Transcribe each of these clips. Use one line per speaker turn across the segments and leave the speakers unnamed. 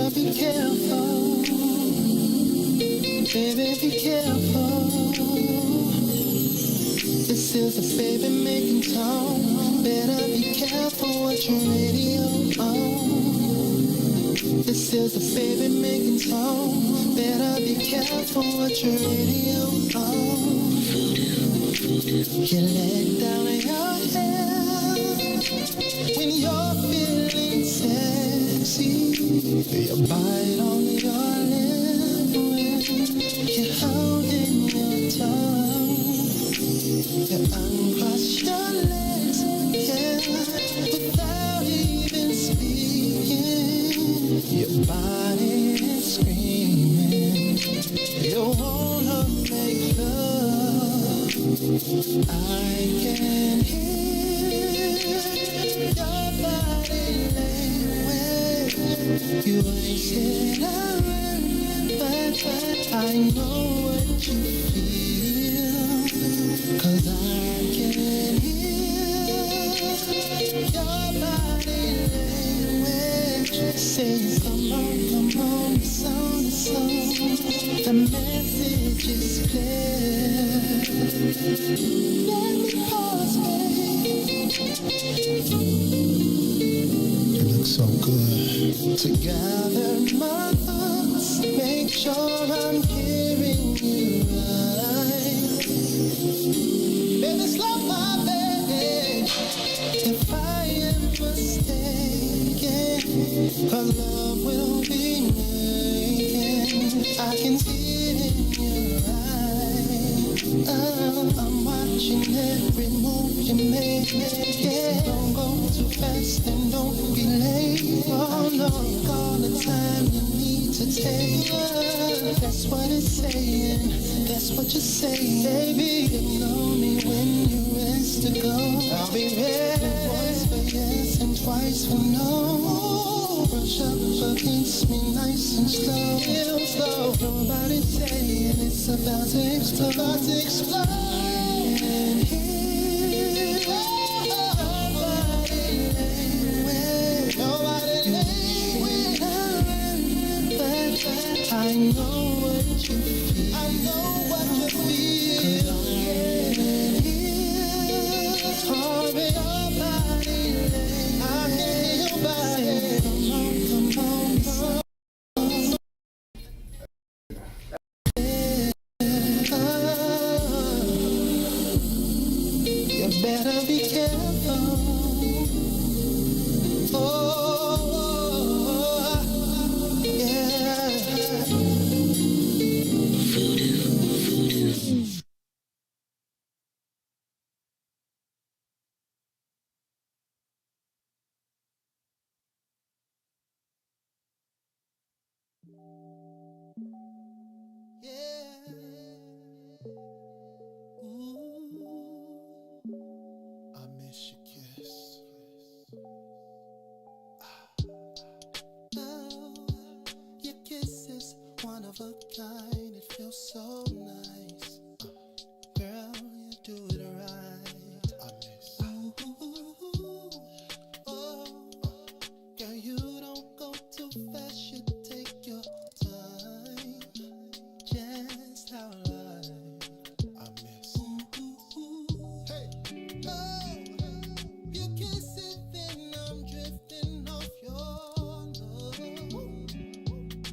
better be careful. Baby, be careful. This is a baby making tone. Better be careful what your radio on. This is a baby making tone. Better be careful what your radio on. You let down your hair when you're feeling sexy. You bite on your lip when you're holding your tongue. You uncross your legs, yeah, without even speaking. Your body is screaming. You wanna make love. I can hear your body language. You ain't said a word, but I know what you feel. 'Cause I can hear your body language. Say, come on, it's on, it's on. The message is clear. Let me pause, babe. You look so good. To gather my thoughts, make sure I'm hearing you right. Baby, slow my baby. If I am mistaken, 'cause love will be making. I can see it in your eyes. I'm watching every move you make. Yeah, don't go too fast and don't be late. Oh no, all the time you need to take. That's what it's saying. That's what you're saying, baby. You know me when you're ready to go. I'll be ready once for yes and twice for no. Brush up against me nice and slow, real slow. Nobody's saying it's about to explode, about to explode. And here, nobody language, nobody language. But I know what you feel. I know what you feel. 'Cause I can hear your body language. I can hear your body. Come on, come on. You better be careful. Oh, yeah. Yeah. Ooh, I miss your kiss. Oh, your kiss is one of a kind. It feels so nice. Girl, you do it right. I miss. Ooh, oh, girl, you don't go too fast. You take your time. Just how I miss. Hey, oh, you kiss it, then I'm drifting off your love.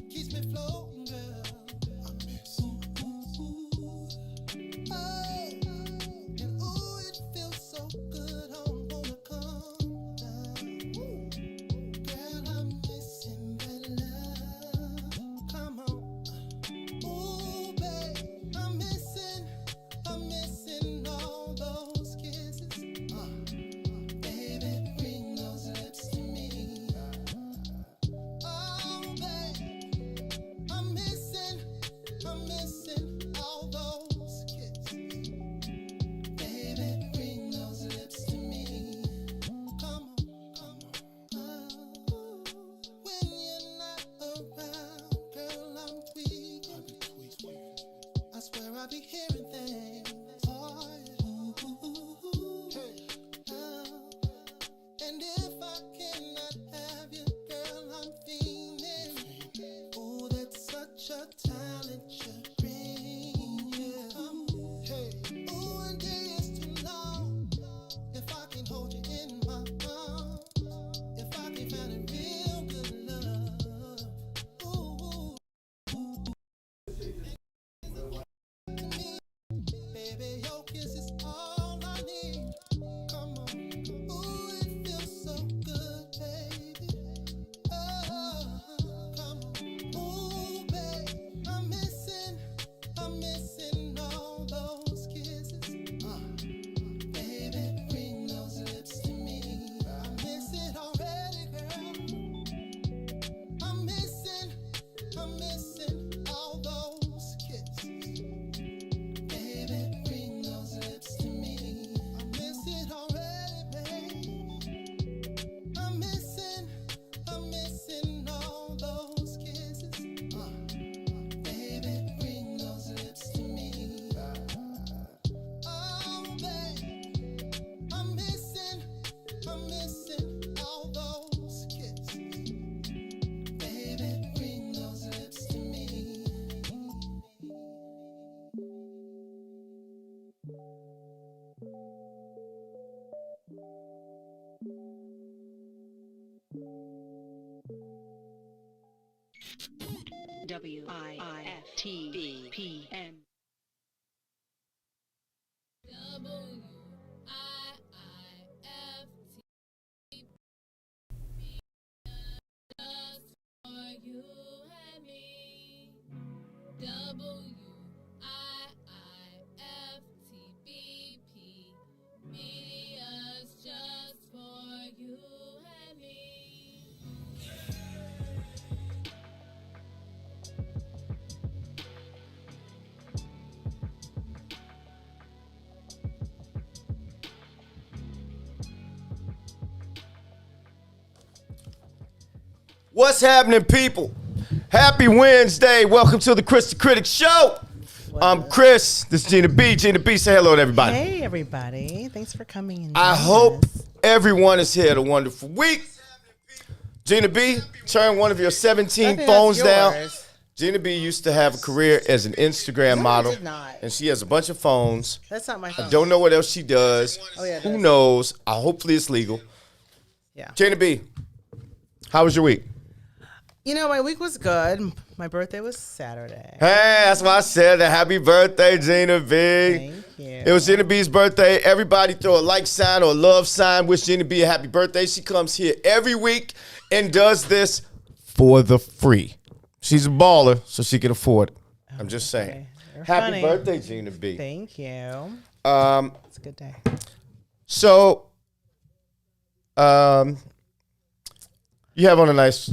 Keeps me floating, girl. I
WIIFTV-PM.
Just for you and me. WIIFTBP. Media's just for you and me.
What's happening, people? Happy Wednesday. Welcome to the Kris the Critic Show. I'm Kris. This is Gina B. Gina B, say hello to everybody.
Hey, everybody. Thanks for coming in.
I hope everyone has had a wonderful week. Gina B, turn one of your 17 phones down. Gina B used to have a career as an Instagram model.
did not.
And she has a bunch of phones.
That's not my phone.
I don't know what else she does.
Oh, yeah, it
Who
does.
knows? Hopefully it's legal.
Yeah.
Gina B, how was your week?
You know, my week was good. My birthday was Saturday.
Hey, that's why I said a happy birthday, Gina B.
Thank you.
It was Gina B's birthday. Everybody throw a like sign or a love sign. Wish Gina B a happy birthday. She comes here every week and does this for the free. She's a baller, so she can afford it. I'm just saying.
You're
Happy
funny.
birthday, Gina B.
Thank you. It's a good day.
So, you have on a nice...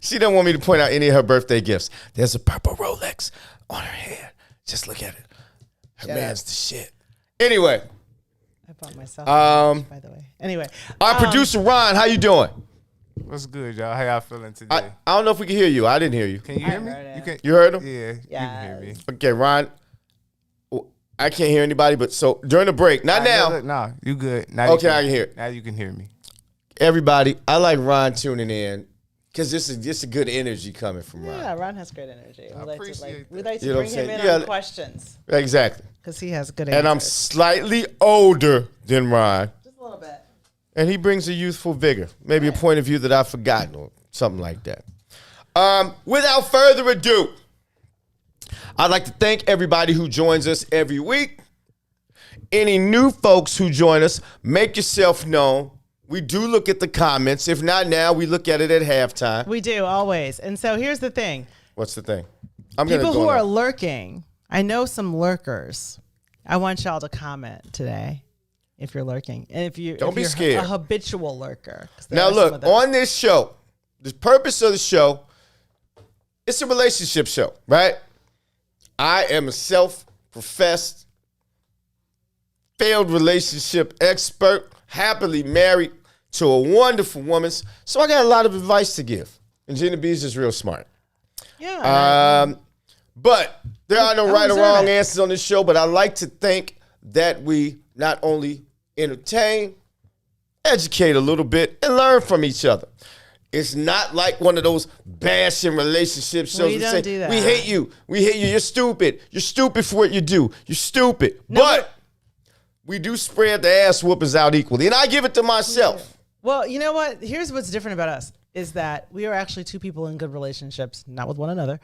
She don't want me to point out any of her birthday gifts. There's a purple Rolex on her hand. Just look at it. Her
Shut
man's
up.
the shit. Anyway,
I bought myself a watch, by the way. Anyway.
our producer Ron, how you doing?
What's good, y'all? How y'all feeling today?
I don't know if we can hear you. I didn't hear you.
Can you hear me?
heard it.
You can.
You heard him?
Yeah, you can hear me.
Okay, Ron. I can't hear anybody, but so during the break, not now.
No, you good. Now
Okay, I can hear it.
Now you can hear me.
Everybody, I like Ron tuning in because this is just a good energy coming from Ron.
Yeah, Ron has great energy. We like
appreciate
we
that.
like to
You know what
bring
I'm
him in
saying?
on
Yeah.
questions
Exactly.
because he has good answers.
And I'm slightly older than Ron.
Just a little bit.
And he brings a youthful vigor, maybe a point of view that I've forgotten or something like that. Without further ado, I'd like to thank everybody who joins us every week. Any new folks who join us, make yourself known. We do look at the comments. If not now, we look at it at halftime.
We do, always. And so here's the thing.
What's the thing? I'm gonna
People
go
who are
now.
lurking, I know some lurkers. I want y'all to comment today if you're lurking. And if
Don't
if
be
you're
scared.
a habitual lurker. 'Cause there
Now
are some
look,
of those.
on this show, the purpose of the show, it's a relationship show, right? I am a self-professed failed relationship expert, happily married to a wonderful woman. So I got a lot of advice to give. And Gina B is just real smart.
Yeah.
But there are no
I
right or
deserve
wrong
it.
answers on this show, but I like to think that we not only entertain, educate a little bit, and learn from each other. It's not like one of those bashing relationship shows.
We
that
don't
say,
do that.
We hate you. We hate you. You're stupid. You're stupid for what you do. You're stupid. But we do spread the ass whoopings out equally. And I give it to myself.
Well, you know what? Here's what's different about us is that we are actually two people in good relationships, not with one another.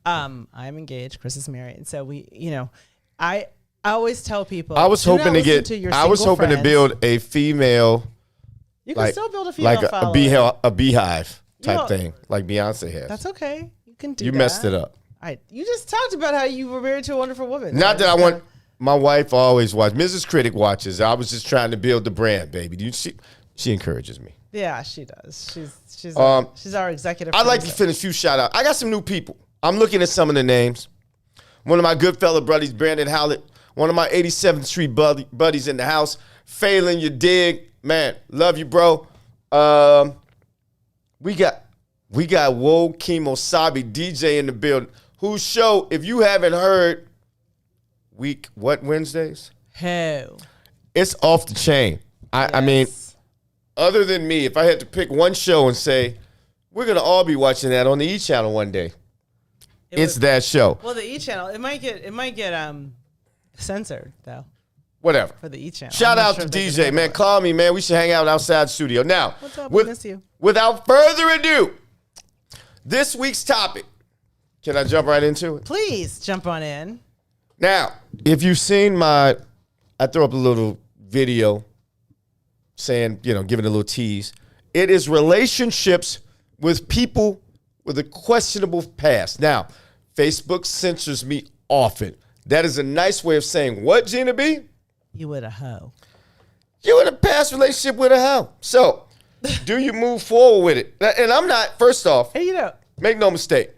I'm engaged. Kris is married. And so I always tell people.
I was
do not
hoping to
listen
get,
to your
I was
single
hoping to
friends.
build a female,
You can
like,
still build a female
like a
following.
beehive type
know,
thing, like Beyonce has.
That's okay. You can do
You
that.
messed it up.
You just talked about how you were married to a wonderful woman.
Not that I want, my wife always watches. Mrs. Critic watches. I was just trying to build the brand, baby. She encourages me.
Yeah, she does. She's our executive.
I'd like to
producer.
finish a few shout out. I got some new people. I'm looking at some of the names. One of my good fella buddies, Brandon Howlett. One of my 87th Street buddies in the house. Phelan, you dig. Man, love you, bro. We got Whoa Kimo Sabi DJ in the building. Whose show, if you haven't heard, Wednesdays?
Who?
It's off the chain. I mean, other than me, if I had to pick one show and say, we're going to all be watching that on the E! Channel one day, it's that show.
Well, the E! Channel, it might get censored though
Whatever.
for the E! Channel.
Shout
I'm not
out
sure
to
if they can
DJ,
handle
man.
it.
Call me, man. We should hang out outside the studio. Now,
What's up? We miss you.
without further ado, This week's topic. Can I jump right into it?
Please jump on in.
Now, if you've seen I throw up a little video saying, giving a little tease. It is relationships with people with a questionable past. Now, Facebook censors me often. That is a nice way of saying what, Gina B?
You with a hoe.
You in a past relationship with a hoe. So, do you move forward with it? And I'm not, first off,
Hey,
make no mistake.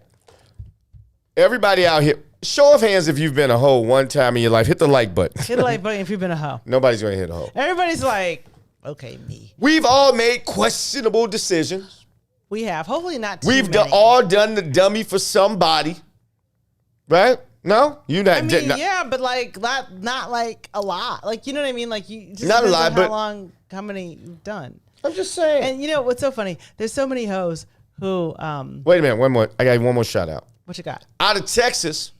Everybody out here, show of hands if you've been a hoe one time in your life. Hit the like button.
hit the like button if you've been a hoe.
Nobody's going to hit a hoe.
Everybody's like, okay, me.
We've all made questionable decisions.
We have. Hopefully not too
We've
many.
all done the dummy for somebody. Right? No? You not.
I mean, yeah, but like not like a lot. Like, you know what I mean? Like, you just
Not a
depends
lot,
on
but
how many you've done.
I'm just saying.
And you know what's so funny? There's so many hoes who
Wait a minute, one more. I got one more shout out.
what you got?
Out of Texas,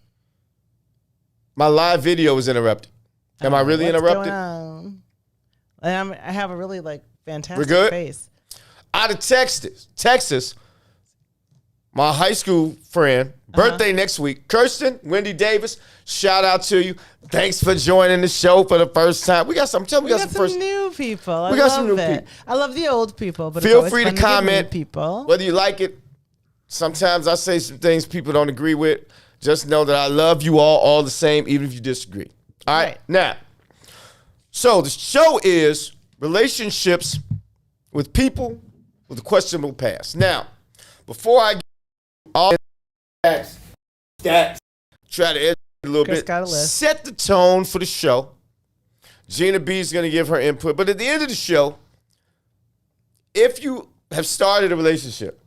my live video was interrupted. Am I really
What's
interrupted?
going on? And I have a really like fantastic
We're good?
face.
Out of Texas, my high school friend, birthday next week, Kirsten, Wendy Davis, shout out to you. Thanks for joining the show for the first time. We got some, tell me
We
we got
got
some
some
first.
new people. I
We got
love
some new
it.
people.
I love the old people, but it's
Feel
always
free to
fun get new
comment
people.
whether you like it. Sometimes I say some things people don't agree with. Just know that I love you all the same, even if you disagree. All right.
Right.
Now, so the show is relationships with people with a questionable past. Now, before I get all that, try to edit a little
Kris
bit,
got a list.
set the tone for the show. Gina B is going to give her input. But at the end of the show, if you have started a relationship,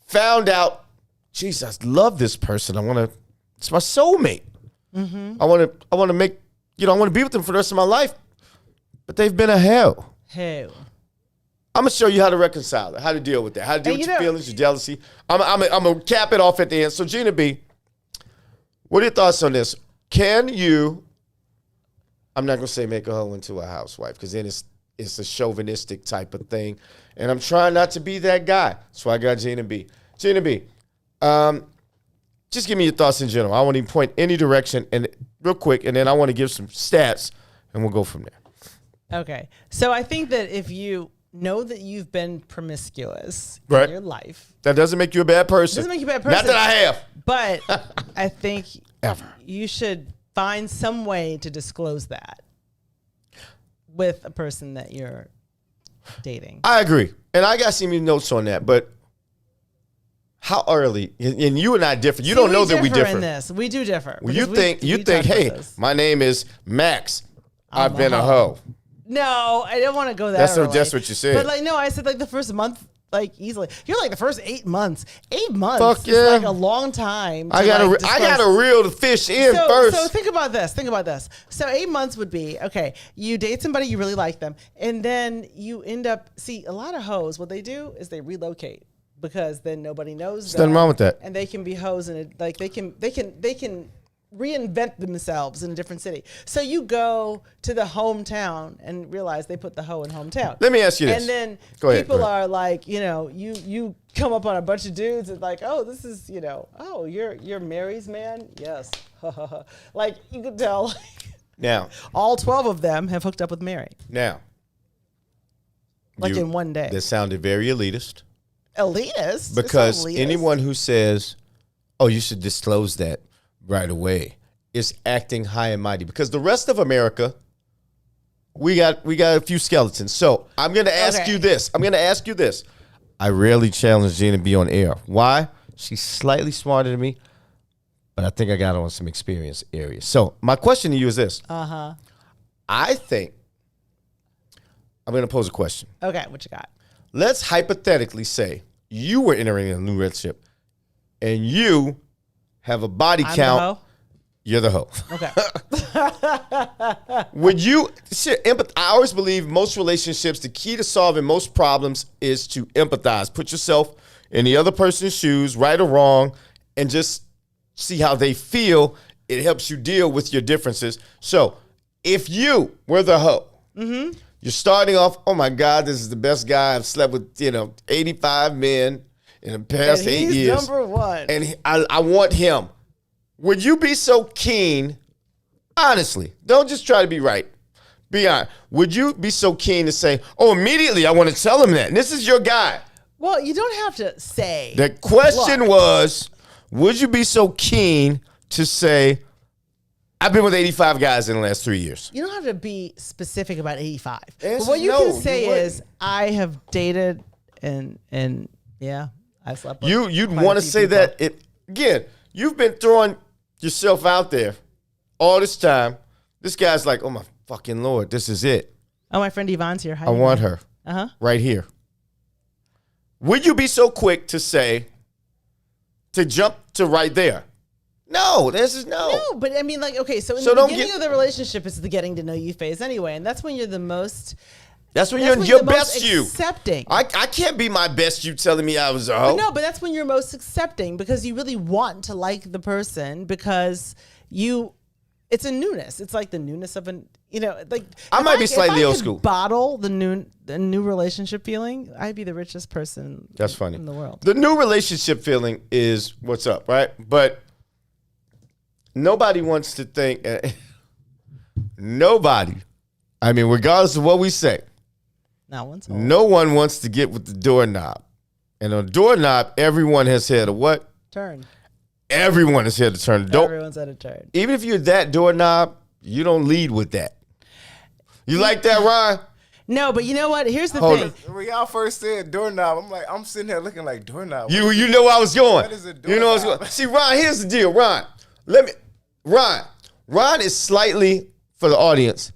found out, geez, I love this person. It's my soulmate.
Mm-hmm.
I want to make, I want to be with them for the rest of my life. But they've been a hell.
Who?
I'm gonna show you how to reconcile it, how to deal with that, how to deal
And
with
you
your
know-
feelings, your jealousy. I'm gonna cap it off at the end. So Gina B, what are your thoughts on this? Can you? I'm not gonna say make a hoe into a housewife because then it's a chauvinistic type of thing, and I'm trying not to be that guy. So I got Gina B. Gina B, just give me your thoughts in general. I won't even point any direction, and real quick, and then I want to give some stats, and we'll go from there.
Okay. So I think that if you know that you've been promiscuous
Right.
in your life,
That doesn't make you a bad person.
Doesn't make you a bad
Not
person.
that I have.
but I think
Ever.
you should find some way to disclose that with a person that you're dating.
I agree. And I got some notes on that, but how early? And you and I differ. You don't know that we differ.
in this. We do differ.
Well, you
because we
think,
talked about
hey,
this.
my name is Max. I've
I'm a
been a
hoe.
hoe.
No, I don't want to go that
That's
early.
what you said.
But like, no, I said like the first month, like easily. You're like the first 8 months. 8 months
Fuck
is
yeah.
like a long time. To
I
like
got
disclose.
to reel the fish in
So,
first.
so think about this. Think about this. So 8 months would be, okay, you date somebody, you really like them, and then you end up, see, a lot of hoes, what they do is they relocate because then nobody knows them.
nothing wrong with that.
And they can be hoes and like they can reinvent themselves in a different city. So you go to the hometown and realize they put the hoe in hometown.
Let me ask you this.
And then
Go ahead,
people
go ahead.
are like, you come up on a bunch of dudes and like, oh, this is, oh, you're Mary's man? Yes. Like you could tell
Now,
all 12 of them have hooked up with Mary. Like in one day.
That sounded very elitist.
Elitist? It's not
Because
elitist.
anyone who says, oh, you should disclose that right away is acting high and mighty. Because the rest of America, we got a few skeletons. So I'm going to ask
Okay.
you this. I rarely challenge Gina B on air. Why? She's slightly smarter than me, but I think I got her on some experience areas. So my question to you is this. I think I'm going to pose a question.
Okay, what you got?
Let's hypothetically say you were entering a new relationship and you have a body
I'm
count.
the hoe?
You're the hoe.
Okay.
Would you, I always believe most relationships, the key to solving most problems is to empathize. Put yourself in the other person's shoes, right or wrong, and just see how they feel. It helps you deal with your differences. So if you were the hoe, you're starting off, oh my God, this is the best guy. I've slept with, 85 men in the past
And
8
he's
years.
number one.
And I want him. Would you be so keen, honestly, don't just try to be right. Be honest. Would you be so keen to say, oh, immediately I want to tell him that. And this is your guy.
Well, you don't have to say.
The question
Look.
was, would you be so keen to say, I've been with 85 guys in the last 3 years?
You don't have to be specific about 85. But
Answer
what you
no,
can say
you wouldn't.
is, I have dated and yeah, I slept with
You'd
quite a
want to
few
say
people.
that. Again, you've been throwing yourself out there all this time. This guy's like, oh my fucking Lord, this is it.
Oh, my friend Yvonne's here. Hi,
I want her
Uh-huh.
right here. Would you be so quick to say, to jump to right there? No, this is no.
No, but I mean, like, okay, so in
So
the
don't
beginning
get-
of the relationship, it's the getting to know you phase anyway, and that's when you're the most.
That's when
That's
you're
when
your
the most
best you.
accepting.
I can't be my best you telling me I was a
But
hoe.
no, but that's when you're most accepting because you really want to like the person because it's a newness. It's like the newness of like
I
if
might be
if
slightly
I
old
could
school.
Bottle the new relationship feeling, I'd be the richest person.
That's funny.
in the world.
The new relationship feeling is what's up, right? But nobody wants to think. Nobody. I mean, regardless of what we say,
Not once.
no one wants to get with the doorknob. And on doorknob, everyone has had a what?
Turn.
Everyone has had a turn. Don't
Everyone's at a turn.
even if you're that doorknob, you don't lead with that. You like that, Ryan?
No, but you know what? Here's the
Hold
thing.
on.
When y'all first said doorknob, I'm sitting here looking like doorknob.
You know where I was going.
What is a
You know where I was
doorknob?
going. See, Ron, here's the deal. Ron is slightly, for the audience,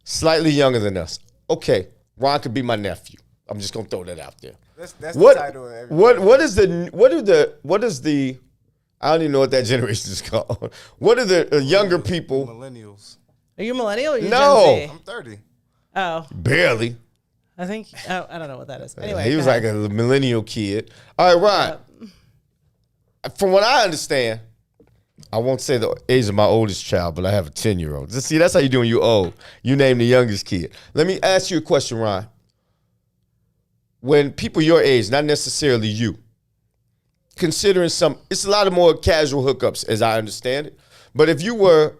slightly younger than us. Okay, Ron could be my nephew. I'm just gonna throw that out there.
That's the
What
title of everything.
what is the I don't even know what that generation is called. What are the younger people?
Millennials.
Are you millennial or are you
No.
Gen Z?
I'm 30.
Oh,
Barely.
I think. Oh, I don't know what that is. Anyway,
He was
go
like
ahead.
a millennial kid. All right, Ron. From what I understand, I won't say the age of my oldest child, but I have a 10-year-old. See, that's how you do when you old. You name the youngest kid. Let me ask you a question, Ron. When people your age, not necessarily you, considering it's a lot of more casual hookups as I understand it. But if you were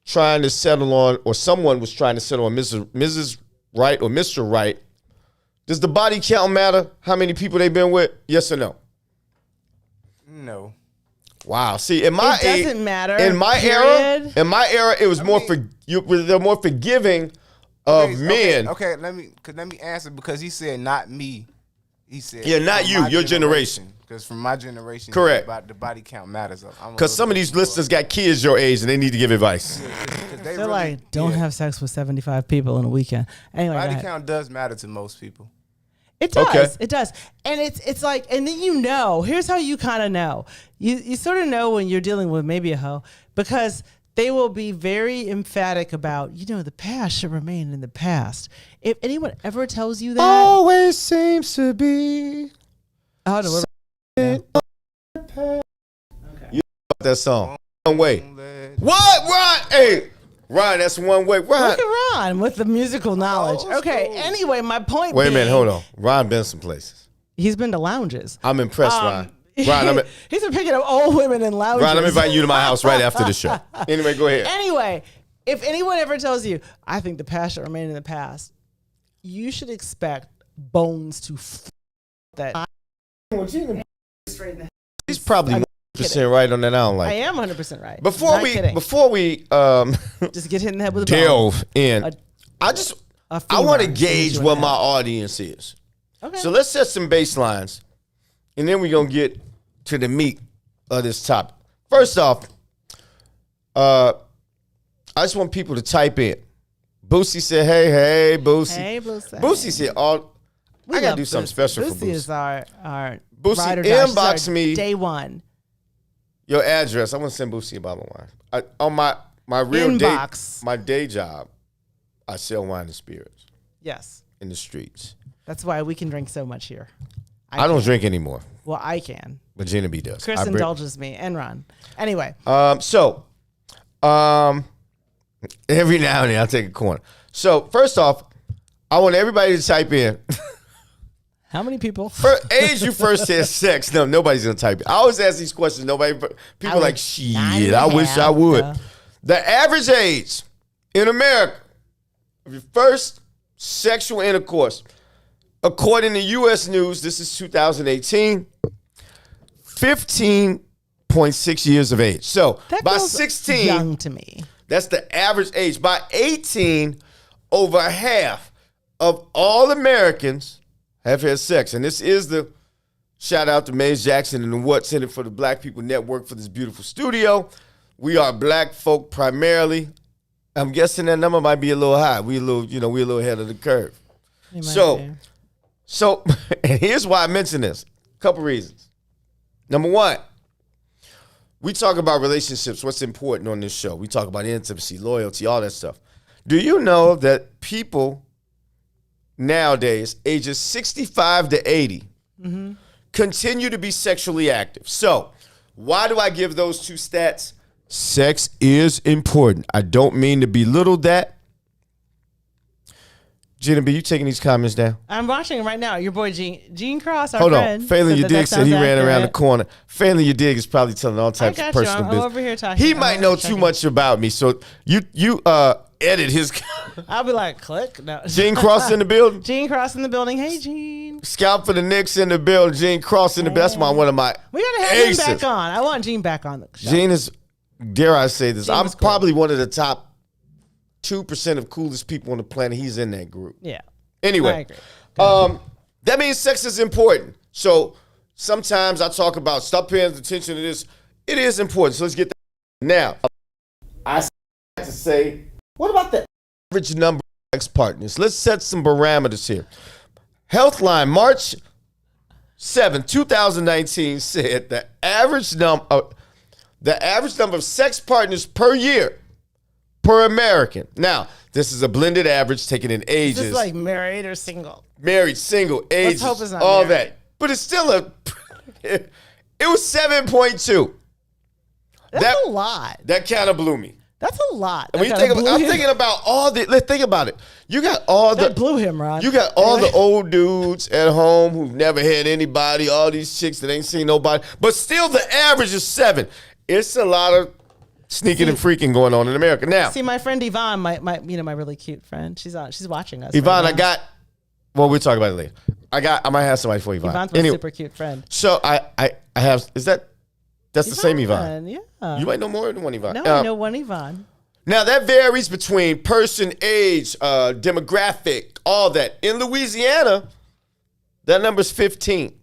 trying to settle on, or someone was trying to settle on Mrs. Right or Mr. Right, does the body count matter? How many people they've been with? Yes or no?
No.
Wow. See, in my
It doesn't matter,
In my
period.
era, it was they're more forgiving of men.
Okay, let me answer because he said not me. He said
Yeah, not
from
you,
my
your generation.
Because from my generation,
Correct.
the body count matters.
Because some of these listeners got kids your age and they need to give advice.
They're like, don't have sex with 75 people in a weekend. Anyway, go
Body
ahead.
count does matter to most people.
It does.
Okay.
It does. And it's like, and then here's how you kind of know. You sort of know when you're dealing with maybe a hoe because they will be very emphatic about, the past should remain in the past. If anyone ever tells you that,
Always seems to be.
oh, no,
That song. One way. What, Ron? Hey, Ron, that's one way. Ron.
look at Ron with the musical knowledge.
Old
Okay.
school.
Anyway, my point.
Wait a minute,
being,
hold on. Ron been some places.
He's been to lounges.
I'm impressed, Ron. Ron,
He's been picking up old women in lounges.
I'm inviting you to my house right after the show. Anyway, go ahead.
Anyway, if anyone ever tells you, I think the past should remain in the past, you should expect bones to that.
He's probably 100% right on that. I don't
I
like.
am 100% right.
Before
Not
we
kidding.
just
get hit in the head with a bone.
delve in,
A
I want to
femur
gauge
in the
what my
head.
audience is.
Okay.
So let's set some baselines, and then we're gonna get to the meat of this topic. First off, I just want people to type in. Boosie said, "Hey, Boosie."
Hey, Boosie.
Boosie said,
We
I gotta
love
do something
Boosie.
special for
Boosie is
Boosie.
our
Boosie,
ride or die. She's
inbox
our
me.
day one.
Your address. I want to send Boosie a bottle of wine. On my real
Inbox.
day, my day job, I sell wine and spirits
Yes.
in the streets.
That's why we can drink so much here.
I don't drink anymore,
Well, I can.
but Gina B does.
Kris
I bring-
indulges me and Ron. Anyway,
Every now and then I'll take a corner. So first off, I want everybody to type in
How many people?
Age you first had sex. No, nobody's gonna type it. I always ask these questions. People are like, shit, I wish I would.
Yeah.
The average age in America of your first sexual intercourse, according to U.S. News, this is 2018, 15.6 years of age. So
That
by
feels
16,
young to me.
that's the average age. By 18, over half of all Americans have had sex. And this is the shout out to Maze Jackson and the What's in It for the Black People Network for this beautiful studio. We are black folk primarily. I'm guessing that number might be a little high. We a little ahead of the curve.
It might
So,
be.
and here's why I mention this. A couple reasons. Number one, we talk about relationships, what's important on this show. We talk about intimacy, loyalty, all that stuff. Do you know that people nowadays, ages 65 to 80, continue to be sexually active? So, why do I give those two stats? Sex is important. I don't mean to belittle that. Gina B, you taking these comments down?
I'm watching it right now. Your boy Gene Cross, our
Hold
friend.
on. Phelan
said
Udig said he ran around the corner. Phelan Udig is probably telling all types
I
of
got you.
personal
I'm
business.
over here talking.
He
I'm
might
over
know
here
too
talking.
much about me. So you edit his
I'll be like, click. No.
Gene Cross in the building.
Gene Cross in the building. Hey, Gene.
Scout for the Knicks in the building. Gene Cross in the best one of my
We gotta have
aces.
Gene back on. I want Gene back on the show.
Gene is, dare I say this,
Gene
I'm
was cool.
probably one of the top 2% of coolest people on the planet. He's in that group.
Yeah. I
Anyway,
agree.
that means sex is important. So sometimes I talk about stop paying attention to this. It is important. So let's get that. Now, I have to say, what about the average number of sex partners? Let's set some parameters here. Healthline, March 7, 2019 said the average number of sex partners per year per American. Now, this is a blended average taken in ages.
Is this like married or single?
Married, single, ages,
hope it's not
all
married.
that. But it's still it was 7.2.
That's a lot.
That kind of blew me.
That's a lot.
And when you
That
think
kinda
about, I'm
blew him.
thinking about all the, let's think about it. You got all
That
the,
blew him, Ron.
you got all the old dudes at home who've never had anybody, all these chicks that ain't seen nobody, but still the average is 7. It's a lot of sneaking and freaking going on in America. Now,
See, my friend Yvonne, my really cute friend, she's watching us.
Yvonne,
right now.
we'll talk about it later. I might have somebody for Yvonne.
Yvonne's my
Anyway,
super cute friend.
so I have, that's the same Yvonne.
Yeah.
You might know more than one Yvonne.
No, I know one Yvonne.
Now, that varies between person, age, demographic, all that. In Louisiana, that number's 15.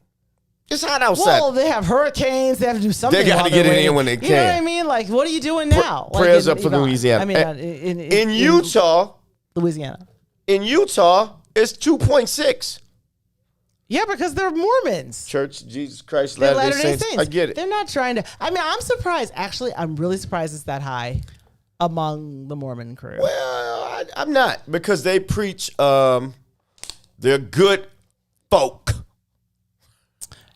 It's hot outside.
Well, they have hurricanes. They have to do something.
They gotta
while
get
they're
it in
waiting.
when they
You know
can.
what I mean? Like, what are you doing now? Like
prayers
in
up for
Yvonne.
Louisiana.
I mean,
In Utah,
Louisiana.
it's 2.6.
Yeah, because they're Mormons.
Church, Jesus Christ,
They're
Latter-day
Latter-day
Saints.
Saints.
I get it.
They're not trying to. I mean, I'm surprised. Actually, I'm really surprised it's that high among the Mormon crew.
Well, I'm not, because they preach they're good folk.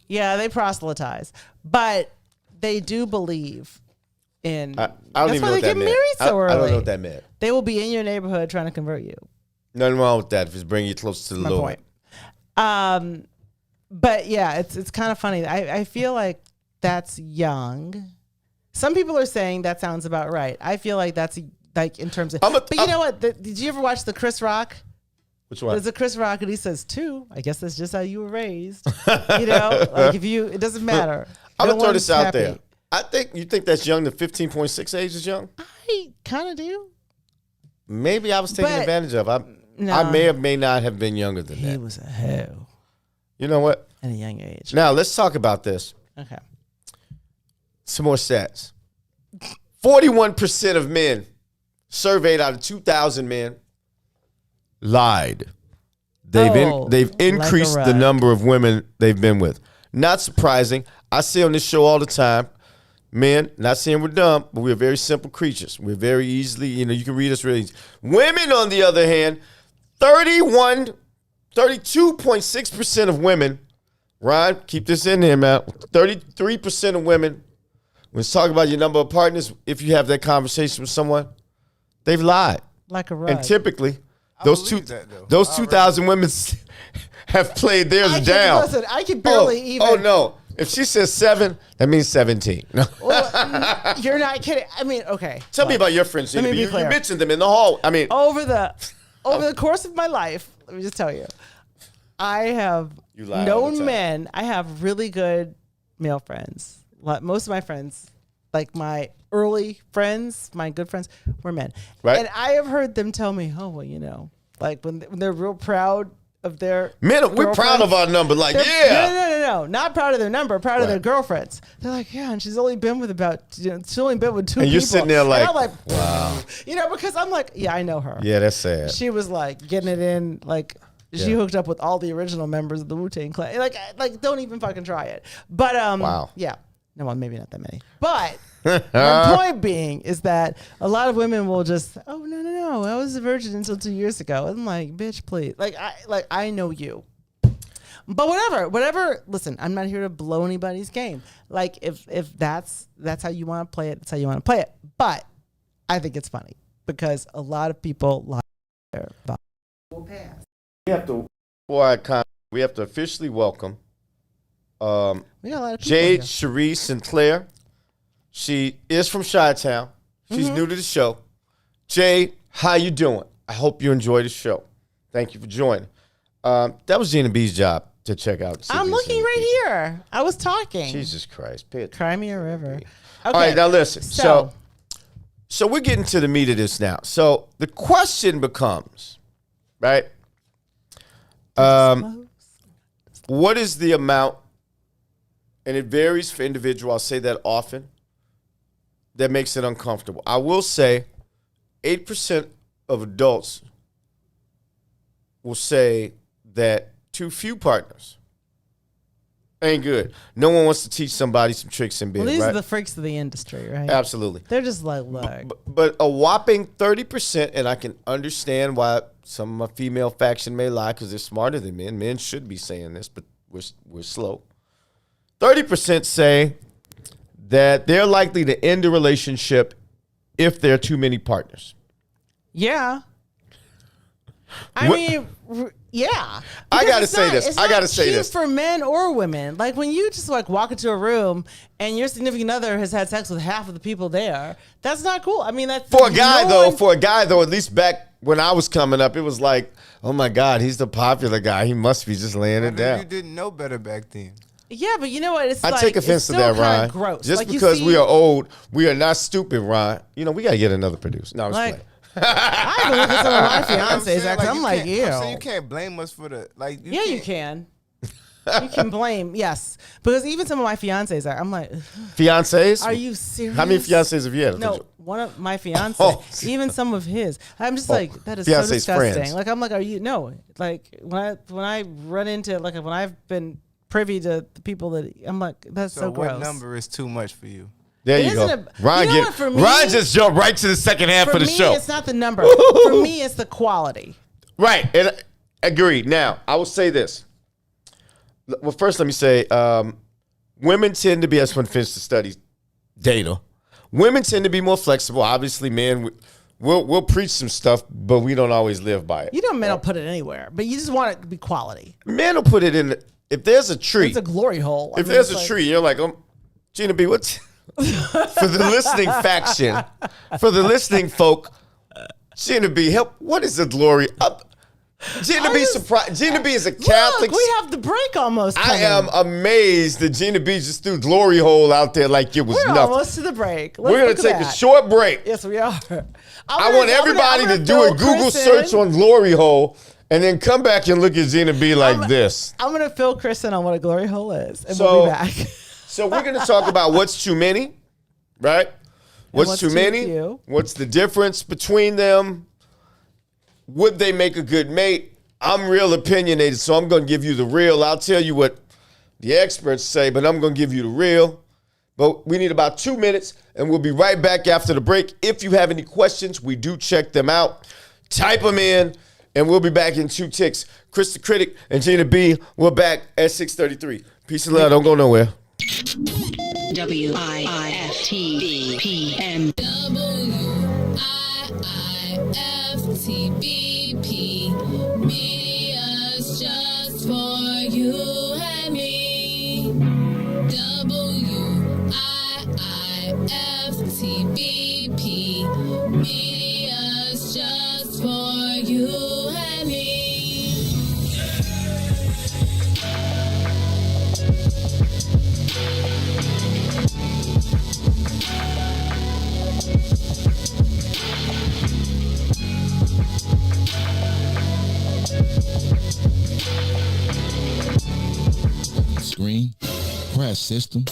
Yeah, they proselytize, but they do believe in.
I don't
that's
even
why
know
they
what that
get
meant.
married so early.
I don't know what that meant.
They will be in your neighborhood trying to convert you.
Nothing wrong with that if it's bringing you close to the
My
Lord.
point. But yeah, it's kind of funny. I feel like that's young. Some people are saying that sounds about right. I feel like that's like in terms of. But you know what? Did you ever watch the Chris Rock?
Which one?
There's a Chris Rock, and he says 2. I guess that's just how you were raised. You know, like it doesn't matter.
I'm
No
gonna throw this
one's
out
happy.
there. I think you think that's young. The 15.6 age is young.
I kind of do.
Maybe I was taken
But-
advantage of. I
No.
may not have been younger than
He
that.
was a hoe
You know what?
at a young age.
Now let's talk about this.
Okay.
Some more stats. 41% of men surveyed out of 2,000 men lied. They've
like a
increased the
rug.
number of women they've been with. Not surprising. I say on this show all the time, men, not saying we're dumb, but we're very simple creatures. We're very easily, you can read us really easy. Women, on the other hand, 32.6% of women, Ron, keep this in there, man. 33% of women, when it's talking about your number of partners, if you have that conversation with someone, they've lied.
Like a rug.
And typically, those
believe that, though.
2,000 women, have played theirs
I can,
down.
listen, I can barely even.
Oh no! If she says 7, that means 17.
Well, you're not kidding. I mean, okay.
Tell me about your friends.
Let me be
You
clear.
mentioned them in the hall. I mean,
Over the course of my life, let me just tell you, I have
You lie all the
known
time.
men. I have really good male friends. Most of my friends, like my early friends, my good friends, were men.
Right.
And I have heard them tell me, oh, well, like when they're real proud of their
men, we're proud of our number. Like, yeah.
No, not proud of their number, proud of their girlfriends. They're like, yeah, and she's only been with she's only been with 2
And
people.
you're sitting there like,
and I'm like,
wow.
Because I'm like, yeah, I know her.
Yeah, that's sad.
She was like getting it in, like she
Yeah.
hooked up with all the original members of the Wu-Tang Clan. Like don't even fucking try it. But
Wow.
yeah, no, well, maybe not that many. But my point being is that a lot of women will just, oh no, I was a virgin until 2 years ago. I'm like, bitch, please, I know you. But whatever. Listen, I'm not here to blow anybody's game. Like if that's how you want to play it, that's how you want to play it. But I think it's funny because a lot of people lie their will pass.
We have to officially welcome
We got a lot of people
Jade
here.
Cherie Sinclair. She is from Chi-Town. She's new to the show. Jade, how you doing? I hope you enjoy the show. Thank you for joining. That was Gina B's job to check out.
I'm looking right here. I was talking.
Jesus Christ. Pay attention.
Cry me a river. Okay.
All right, now listen. So we're getting to the meat of this now. So the question becomes, right? What is the amount, and it varies for individual, I'll say that often, that makes it uncomfortable. I will say 8% of adults will say that too few partners ain't good. No one wants to teach somebody some tricks in bed,
Well, these
right?
are the freaks of the industry, right?
Absolutely.
They're just like, look.
But a whopping 30%, and I can understand why some of my female faction may lie because they're smarter than men. Men should be saying this, but we're slow. 30% say that they're likely to end a relationship if there are too many partners.
Yeah. Yeah.
I
Because
gotta
it's
say
not-
this.
it's
I
not
gotta say
cute
this.
for men or women. Like when you just like walk into a room and your significant other has had sex with half of the people there, that's not cool. I mean, that's
For a guy
no
though, at least back when I was coming up, it was like, oh my God, he's the popular guy. He must be just laying it
You
down.
didn't know better back then.
Yeah, but you know what? It's
I
like,
take offense
it's
to
still
that, Ryan.
kinda gross.
Just
Like, you
because
see-
we are old, we are not stupid, Ryan. You know, we gotta get another producer. No, I'm just
Like,
playing.
I even look at some of my fiancés.
saying,
Actually, I'm like,
you
ew.
I'm saying you can't blame us for the like.
Yeah, you can. You can blame, yes, because even some of my fiancés I'm like,
Fiancés?
are you serious?
How many fiancés have you had?
No, one of my fiancés,
Oh.
even some of his. I'm just like, that is so
Fiancés'
disgusting.
friends.
Like, I'm like, are you? No, like when I run into when I've been privy to the people that I'm like, that's so,
So
gross.
what number is too much for you?
There
It
you go.
isn't
Ryan,
you know what, for me-
Ryan just jumped right to the second half
For
of the
me,
show.
it's not the number. For me, it's the quality.
Right. And agreed. Now, I will say this. Well, first, let me say women tend to be, as one finished the study data, women tend to be more flexible. Obviously, men, we'll preach some stuff, but we don't always live by it.
You know, men don't put it anywhere, but you just want it to be quality.
Men will put it in, if there's a tree,
It's a glory hole. I
if
mean,
there's
it's
a
like-
tree, you're like, Gina B, what's for the listening faction, for the listening folk, Gina B, help. What is the glory? Gina B, surprised. Gina B is a Catholic.
Look, we have the break almost.
I
coming.
am amazed that Gina B just threw glory hole out there like it was
We're
nothing.
almost to the break. Let's
We're gonna
look at
take a
that.
short break.
Yes, we are.
I want everybody to do a Google search on glory hole and then come back and look at Gina B like this.
I'm gonna fill Kris in on what a glory hole is, and
So-
we'll be back.
So we're gonna talk about what's too many, right? What's
what's
too
too
many?
few.
What's the difference between them? Would they make a good mate? I'm real opinionated, so I'm gonna give you the real. I'll tell you what the experts say, but I'm gonna give you the real. But we need about 2 minutes, and we'll be right back after the break. If you have any questions, we do check them out. Type them in, and we'll be back in 2 ticks. Kris the Critic and Gina B, we're back at 6:33. Peace and love. Don't go nowhere.
WIFTBPM.
WIIFTBP. Media's just for
screen? Crash system?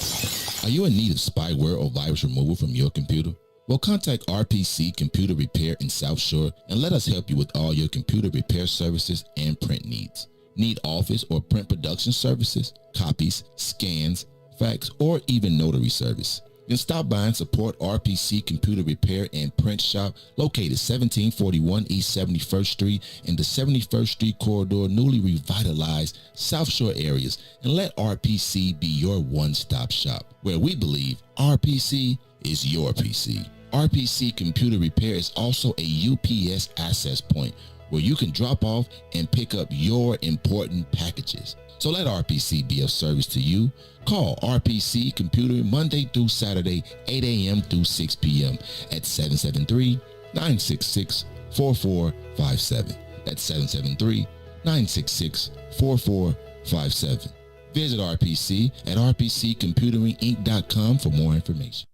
Are you in need of spyware or virus removal from your computer? Well, contact RPC Computer Repair in South Shore and let us help you with all your computer repair services and print needs. Need office or print production services, copies, scans, fax, or even notary service? Then stop by and support RPC Computer Repair and Print Shop located 1741 East 71st Street in the 71st Street corridor, newly revitalized South Shore areas, and let RPC be your one-stop shop, where we believe RPC is your PC. RPC Computer Repair is also a UPS access point where you can drop off and pick up your important packages. So let RPC be of service to you. Call RPC Computer Monday through Saturday, 8 a.m. through 6 p.m. at 773-966-4457. That's 773-966-4457. Visit RPC at rpccomputeringinc.com for more information.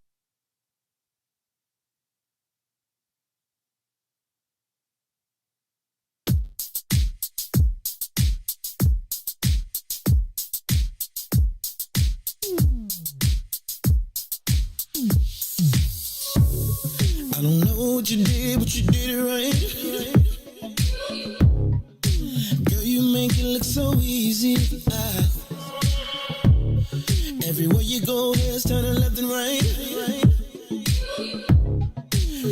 I don't know what you did, but you did it right. Girl, you make it look so easy. Everywhere you go, heads turning left and right.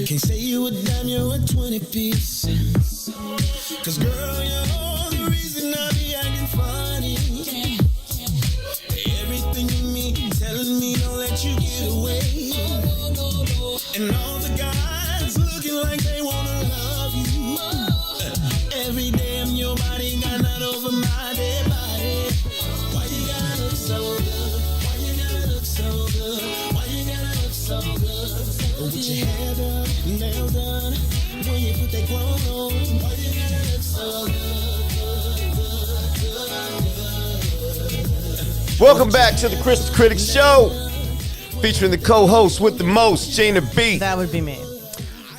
Can't say you a dime, you're a 20 piece. Cause girl, you're the reason I be acting funny. Everything in me telling me don't let you get away. And all the guys looking like they wanna love you. Every day I'm your body, got not over my dead body. Why you gotta look so good? Why you gotta look so good? Why you gotta look so good? With your hair done, nails done, when you put that clothes on. Why you gotta look so good?
Welcome back to the Kris the Critic Show, featuring the co-host with the most, Gina B.
That would be me.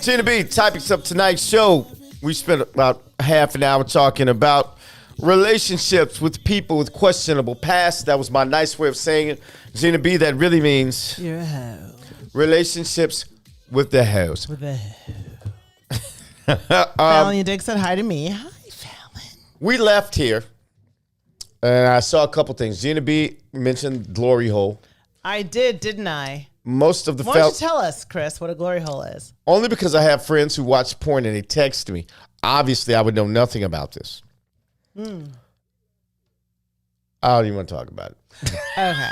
Gina B, topics of tonight's show. We spent about half an hour talking about relationships with people with questionable past. That was my nice way of saying it. Gina B, that really means
You're a hoe.
relationships with the hoes.
With a hoe. Fallon, your dick said hi to me. Hi, Fallon.
We left here, and I saw a couple things. Gina B mentioned glory hole.
I did, didn't I?
Most of the
Why don't you tell us, Kris, what a glory hole is?
only because I have friends who watch porn and they text me. Obviously, I would know nothing about this. I don't even want to talk about it.
Okay.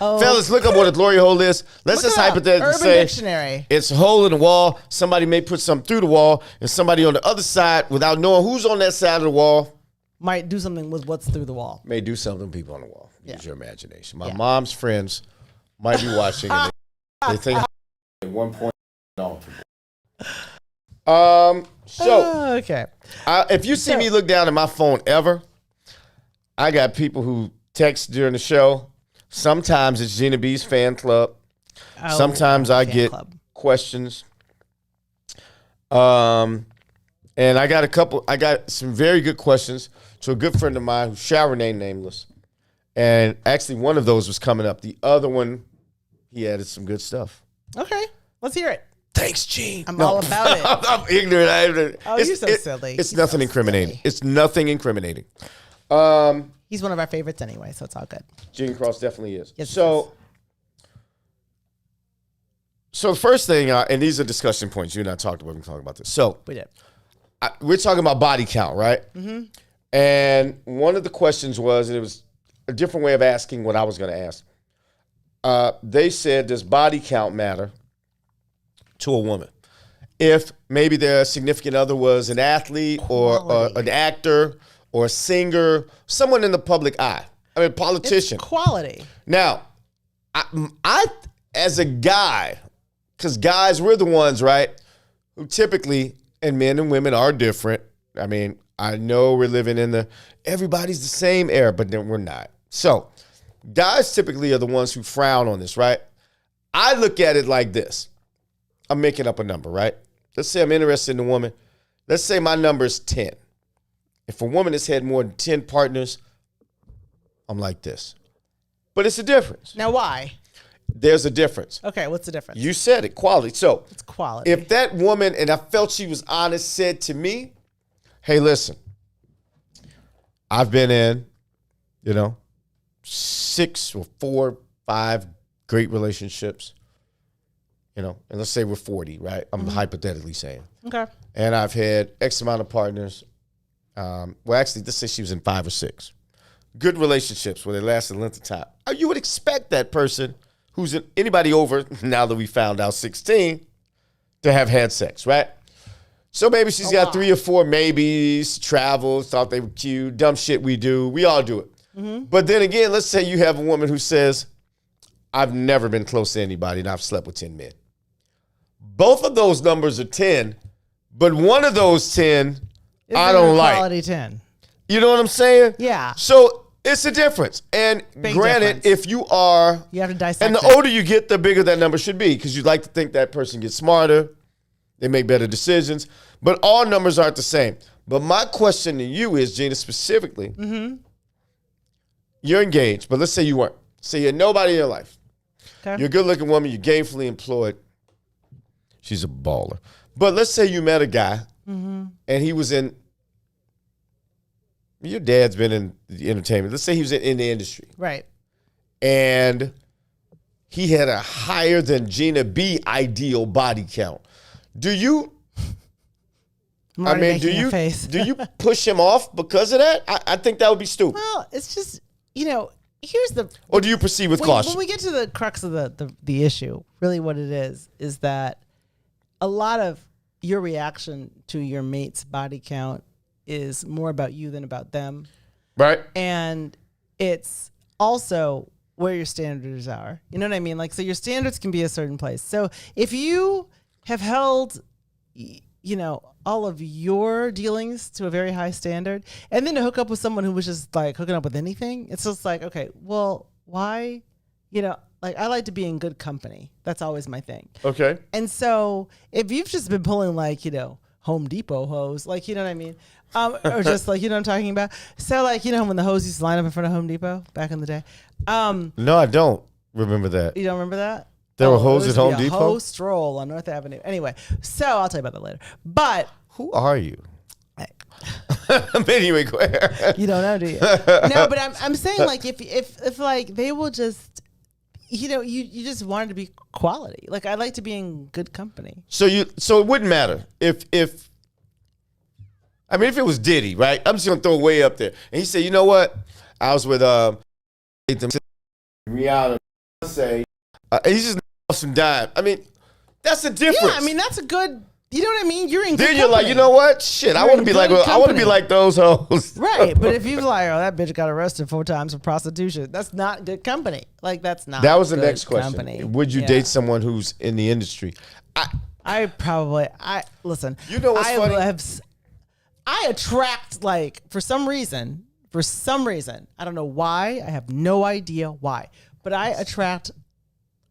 Oh,
Fellas, look up what a glory hole is. Let's just hypothetically
Urban
say
Dictionary.
it's a hole in the wall. Somebody may put something through the wall, and somebody on the other side, without knowing who's on that side of the wall,
Might do something with what's through the wall.
may do something to people on the wall.
Yeah.
Use your imagination. My
Yeah.
mom's friends might be watching, and they think at one point. No.
Okay.
If you see me look down at my phone ever, I got people who text during the show. Sometimes it's Gina B's fan club.
Oh,
Sometimes I
fan
get
club.
questions. And I got some very good questions to a good friend of mine who shall remain nameless. And actually one of those was coming up. The other one, he added some good stuff.
Okay. Let's hear it.
Thanks, Gene.
I'm all about it.
I'm ignorant.
Oh, you're so silly.
It's
You're
nothing
so
incriminating.
silly.
It's nothing incriminating.
He's one of our favorites anyway, so it's all good.
Gene Cross definitely is.
Yes,
So the first thing, and these are discussion points. You and I talked about. We can talk about this. So
We did.
we're talking about body count, right? Mm-hmm. And one of the questions was, and it was a different way of asking what I was going to ask. They said, does body count matter to a woman? If maybe their significant other was an athlete or an actor or a singer, someone in the public eye. I mean, politician.
It's quality.
Now, I as a guy, because guys, we're the ones, right, who typically, and men and women are different. I mean, I know we're living in everybody's the same era, but then we're not. So, guys typically are the ones who frown on this, right? I look at it like this. I'm making up a number, right? Let's say I'm interested in a woman. Let's say my number is 10. If a woman has had more than 10 partners, I'm like this. But it's a difference.
Now, why?
There's a difference.
Okay, what's the difference?
You said it, quality. So
It's quality.
if that woman, and I felt she was honest, said to me, hey, listen, I've been in, 6 or 4, 5 great relationships, and let's say we're 40, right? I'm hypothetically saying.
Okay.
And I've had X amount of partners. Actually, let's say she was in 5 or 6. Good relationships where they lasted a length of time. You would expect that person who's anybody over, now that we found out 16, to have had sex, right? So maybe she's got 3 or 4 maybes, traveled, thought they were cute, dumb shit we do. We all do it. But then again, let's say you have a woman who says, I've never been close to anybody and I've slept with 10 men. Both of those numbers are 10, but one of those 10 I don't like.
Quality 10.
You know what I'm saying?
Yeah.
So it's a difference. And
Big
granted,
difference.
if you are,
You have to dissect
and the
it.
older you get, the bigger that number should be, because you'd like to think that person gets smarter, they make better decisions, but all numbers aren't the same. But my question to you is, Gina, specifically, you're engaged, but let's say you weren't. Say you had nobody in your life.
Okay.
You're a good-looking woman, you're gainfully employed. She's a baller. But let's say you met a guy, and he was in, your dad's been in the entertainment. Let's say he was in the industry.
Right.
And he had a higher than Gina B ideal body count. Do you,
I'm already
do
making a
you
face.
do you push him off because of that? I think that would be stupid.
Well, it's just, here's the
Or do you proceed with caution?
when we get to the crux of the issue, really what it is that a lot of your reaction to your mate's body count is more about you than about them.
Right?
And it's also where your standards are. You know what I mean? Like, so your standards can be a certain place. So if you have held, all of your dealings to a very high standard, and then to hook up with someone who was just like hooking up with anything, it's just like, okay, well, why? Like, I like to be in good company. That's always my thing.
Okay.
And so if you've just been pulling like, Home Depot hose, like, you know what I mean? Or just like, you know what I'm talking about? So like, when the hose used to line up in front of Home Depot back in the day.
No, I don't remember that.
You don't remember that?
There were
it
hoes
used
at
to be
Home
a
Depot?
hose stroll on North Avenue. Anyway, so I'll tell you about that later. But
Who are you? Anyway, go ahead.
you don't know, do you? No, but I'm saying like if like they will just, you just wanted to be quality. Like, I like to be in good company.
So it wouldn't matter if it was Diddy, right? I'm just gonna throw it way up there. And he said, you know what? I was with Rihanna, say, he's just off some dime. That's the difference.
Yeah, that's a good. You know what I mean? You're in.
Then
good
you're like,
company.
you know what? Shit, I
You're
want to
in
be like,
good
I want to be
company.
like those hoes.
Right, but if you're like, oh, that bitch got arrested 4 times for prostitution, that's not good company. Like, that's not.
That was the
good
next question.
company.
Would you
Yeah.
date someone who's in the industry?
Listen.
You know what's funny?
I attract, like, for some reason, I don't know why. I have no idea why, but I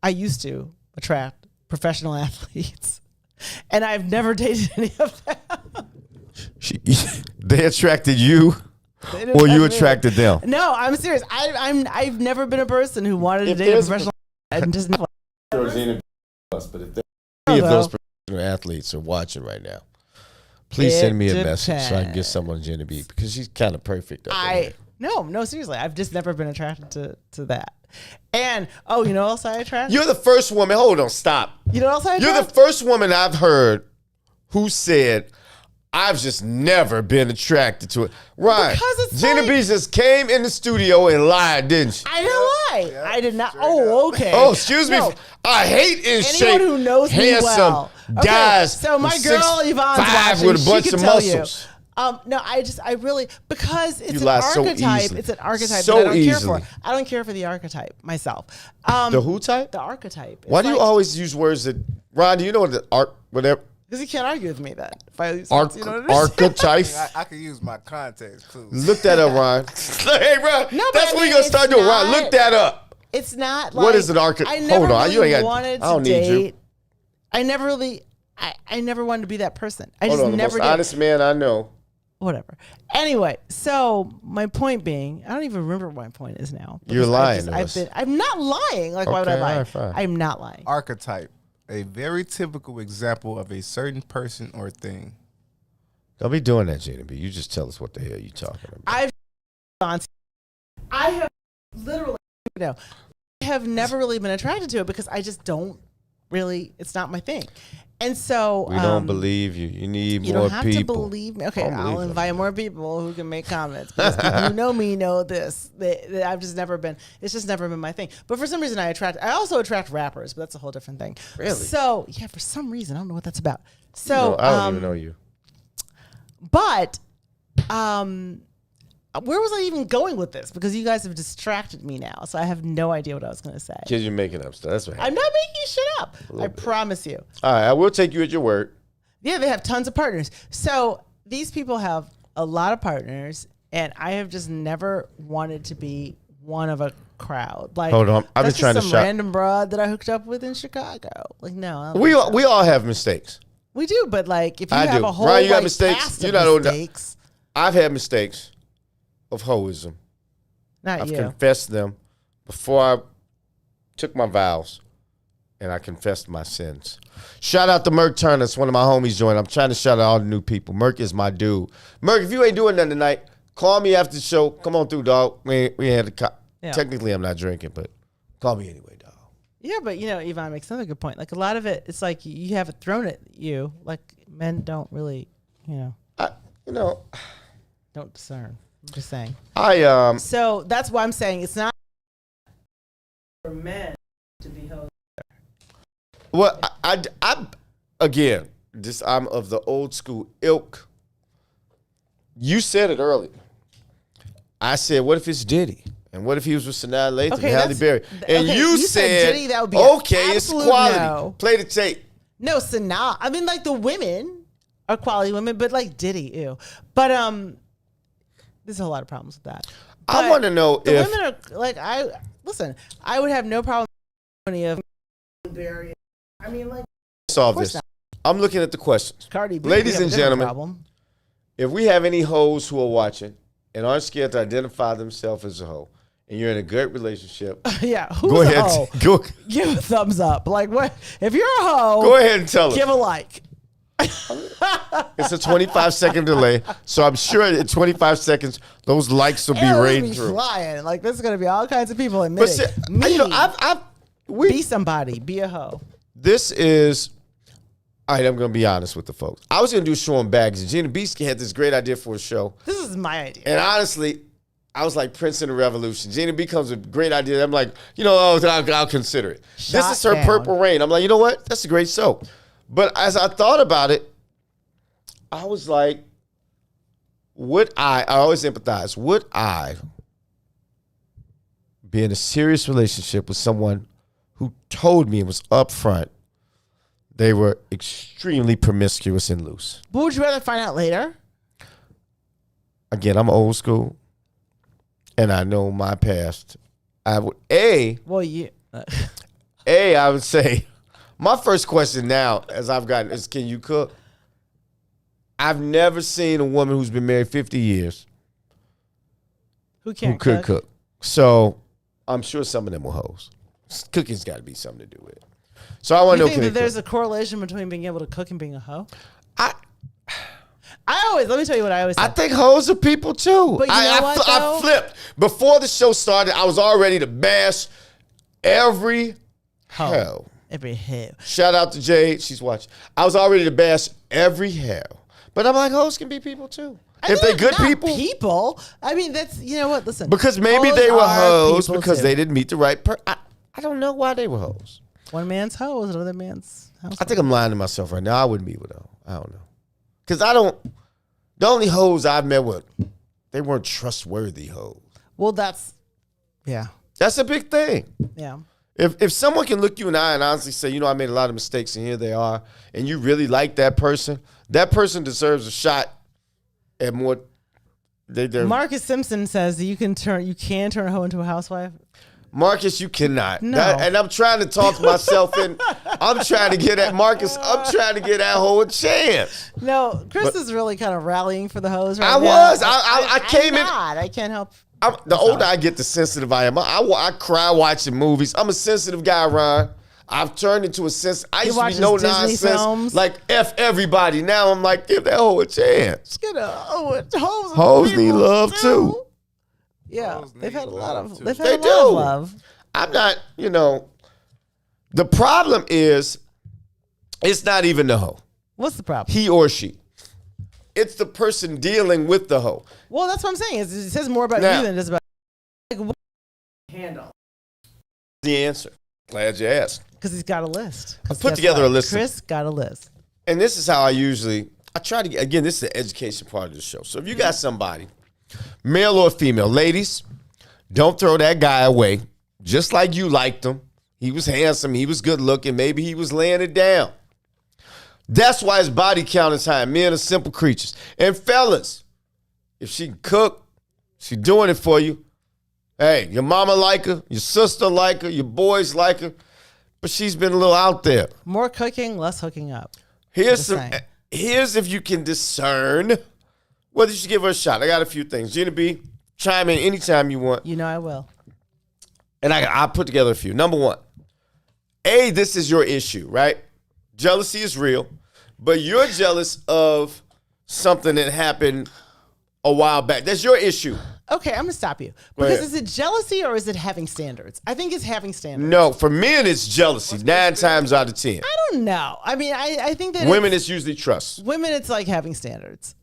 used to attract professional athletes. And I've never dated any of them.
They attracted you, or you attracted them?
No, I'm serious. I've never been a person who wanted to
If
date a
there's a
professional and just not.
But if any of those professional athletes are watching right now, please send me a message so I can get someone Gina B, because she's kind of perfect.
No, seriously. I've just never been attracted to that. And you know what else I attract?
You're the first woman. Hold on, stop.
You know what else I attract?
You're the first woman I've heard who said, I've just never been attracted to it. Right.
Because it's
Gina
like-
B just came in the studio and lied, didn't she?
I didn't lie. I did not. Oh, okay.
Oh, excuse me.
No.
I hate in shape,
Anyone who knows me
handsome
well. Okay,
guys.
so my
with
girl
6'5"
Yvonne's watching.
with a bunch
she
of
can tell
muscles.
you. No, I really, because it's
You
an
lie so
archetype.
easily.
It's an archetype
So
that I don't
easily.
care for. I don't care for the archetype myself.
The who type?
The archetype.
Why do you always use words that, Ron, do you know what the whatever?
Because you can't argue with me then. If I use you know what I mean?
Archetype?
I could use my context too.
Look that up, Ron. Hey, Ron,
No, but
that's
I
what
mean,
we're going to start
it's
doing. Ron,
not-
look that up.
It's not like.
What is an archetype?
I never
Hold on,
really
you ain't got-
wanted
I don't
to
need you.
date. I never really. I never wanted to be that person. I
Hold
just
on, the
never
most
did.
honest man I know
whatever. Anyway, so my point being, I don't even remember what my point is now.
You're
because
lying to us.
I'm not lying. Like, why would I
Okay,
lie?
all right, fine.
I'm not lying.
Archetype, a very typical example of a certain person or thing.
Don't be doing that, Gina B. You just tell us what the hell you talking about.
I have literally, I have never really been attracted to it because I just don't really, it's not my thing. And so
We don't believe you. You need
you
more
don't have
people.
to believe me. Okay,
Don't
I'll
believe them.
invite more people who can make comments. Because people who know me know this. That I've just never been. It's just never been my thing. But for some reason, I also attract rappers, but that's a whole different thing.
Really?
So yeah, for some reason, I don't know what that's about. So
No, I don't even know you.
But where was I even going with this? Because you guys have distracted me now, so I have no idea what I was going to say.
Kids, you're making up stuff. That's what
I'm
happened.
not making shit up. I promise you.
All right, I will take you at your word.
Yeah, they have tons of partners. So these people have a lot of partners, and I have just never wanted to be one of a crowd. Like,
Hold on, I've been
that's
trying to
just some
shop.
random broad that I hooked up with in Chicago. Like, no, I don't
We
think
all,
so.
we all have mistakes.
We do, but like, if you
I
have
do.
a whole
Ryan, you got
like,
mistakes?
cast
You're
of
not old enough.
mistakes,
I've had mistakes of hoism.
not
I've
you.
confessed them before I took my vows, and I confessed my sins. Shout out to Merk Turner. It's one of my homies joined. I'm trying to shout out all the new people. Merk is my dude. Merk, if you ain't doing nothing tonight, call me after the show. Come on through, dog. We ain't had the
Yeah.
Technically, I'm not drinking, but call me anyway, dog.
Yeah, but Yvonne makes another good point. Like a lot of it, it's like you have it thrown at you. Like men don't really, don't discern. I'm just saying. So that's why I'm saying it's not for men to be hoes.
Well, I again, I'm of the old school ilk. You said it earlier. I said, what if it's Diddy? And what if he was with Sanaa Lathan and Halle Berry? And
okay,
you
said Diddy, that would be
okay,
an
it's
absolute
quality.
no.
Play the tape.
No, Sanaa. I mean, like the women are quality women, but like Diddy, ew. But there's a whole lot of problems with that.
I
But
want to know
the
if
women are like I would have no problem with any of Berry. I mean, like
solve
course
this.
not.
I'm looking at the questions.
Cardi B.
Ladies
we have a
and
different
gentlemen,
problem.
if we have any hoes who are watching and aren't scared to identify themselves as a hoe, and you're in a good relationship,
Yeah, who's
go
a
ahead.
hoe?
Go
Give a thumbs up. Like what? If you're a hoe,
Go ahead and tell us.
give a like.
It's a 25-second delay, so I'm sure in 25 seconds those likes will be
It'll
rained
be
through.
flying. Like there's gonna be all kinds of people
But
admitting.
see,
Me,
we
be somebody. Be a hoe.
this is. All right, I'm gonna be honest with the folks. I was gonna do a show on bags, and Gina B had this great idea for a show,
This is my idea.
and honestly, I was like Prince in the Revolution. Gina B comes with a great idea. I'm like, I'll consider it. This
Shot
is her
down.
Purple Rain. I'm like, you know what? That's a great show. But as I thought about it, I was like, I always empathize, would I be in a serious relationship with someone who told me it was upfront they were extremely promiscuous and loose?
But would you rather find out later?
Again, I'm old school, and I know my past. I would
Well, you.
I would say, my first question now, as I've gotten, is can you cook? I've never seen a woman who's been married 50 years
Who can't
who could
cook?
cook. So I'm sure some of them were hoes. Cooking's got to be something to do with it. So I want to
You
know,
think
can
that
they
there's
cook?
a correlation between being able to cook and being a hoe?
I
Let me tell you what I always say.
think hoes are people too.
But you know what,
I
though?
flipped. Before the show started, I was all ready to bash every hoe.
Every hoe.
Shout out to Jade. She's watching. I was all ready to bash every hoe. But I'm like, hoes can be people too. If they're good people.
I mean, that's, you know what? Listen.
Because maybe
hoes
they were
are
hoes
people,
because
too.
they didn't meet the right person. I don't know why they were hoes.
One man's hoe is another man's house.
I think I'm lying to myself right now. I wouldn't be with her. I don't know. Because the only hoes I've met with, they weren't trustworthy hoes.
Well, yeah.
That's a big thing.
Yeah.
If someone can look you in the eye and honestly say, I made a lot of mistakes and here they are, and you really like that person deserves a shot at more.
Marcus Simpson says that you can turn a hoe into a housewife.
Marcus, you cannot.
No.
And I'm trying to talk myself in. I'm trying to get at Marcus. I'm trying to get that whole chance.
No, Kris is really kind of rallying for the hoes right
I
now.
was. I came in.
I can't help.
The older I get, the sensitive I am. I cry watching movies. I'm a sensitive guy, Ron. I've turned into a sense. I used to be no
Disney
nonsense.
films.
Like F everybody. Now I'm like, give that hoe a chance.
Hoes
need love too.
Yeah,
Hoes
they've had a
need
lot
love,
of.
too.
They've had
They
a lot
do.
of love.
I'm not, the problem is it's not even the hoe.
What's the problem?
He or she. It's the person dealing with the hoe.
Well, that's what I'm saying. It says more about
Now-
you than it does about. Like, what handle?
The answer. Glad you asked.
Because he's got a list. 'Cause
I put
guess
together
what?
a list of-
Kris got a list.
And this is how I try to get, again, this is the education part of the show. So if you got somebody, male or female, ladies, don't throw that guy away. Just like you liked him. He was handsome. He was good looking. Maybe he was laying it down. That's why his body count is high. Men are simple creatures. And fellas, if she can cook, she doing it for you. Hey, your mama like her, your sister like her, your boys like her, but she's been a little out there.
More cooking, less hooking up.
Here's
Just saying.
here's if you can discern whether you should give her a shot. I got a few things. Gina B, chime in anytime you want.
You know I will.
And I put together a few. Number one, this is your issue, right? Jealousy is real, but you're jealous of something that happened a while back. That's your issue.
Okay, I'm gonna stop you.
Go
Because
ahead.
is it jealousy or is it having standards? I think it's having standards.
No, for men, it's jealousy. 9 times out of 10.
I don't know. I mean, I think that
Women, it's usually trust.
women, it's like having standards.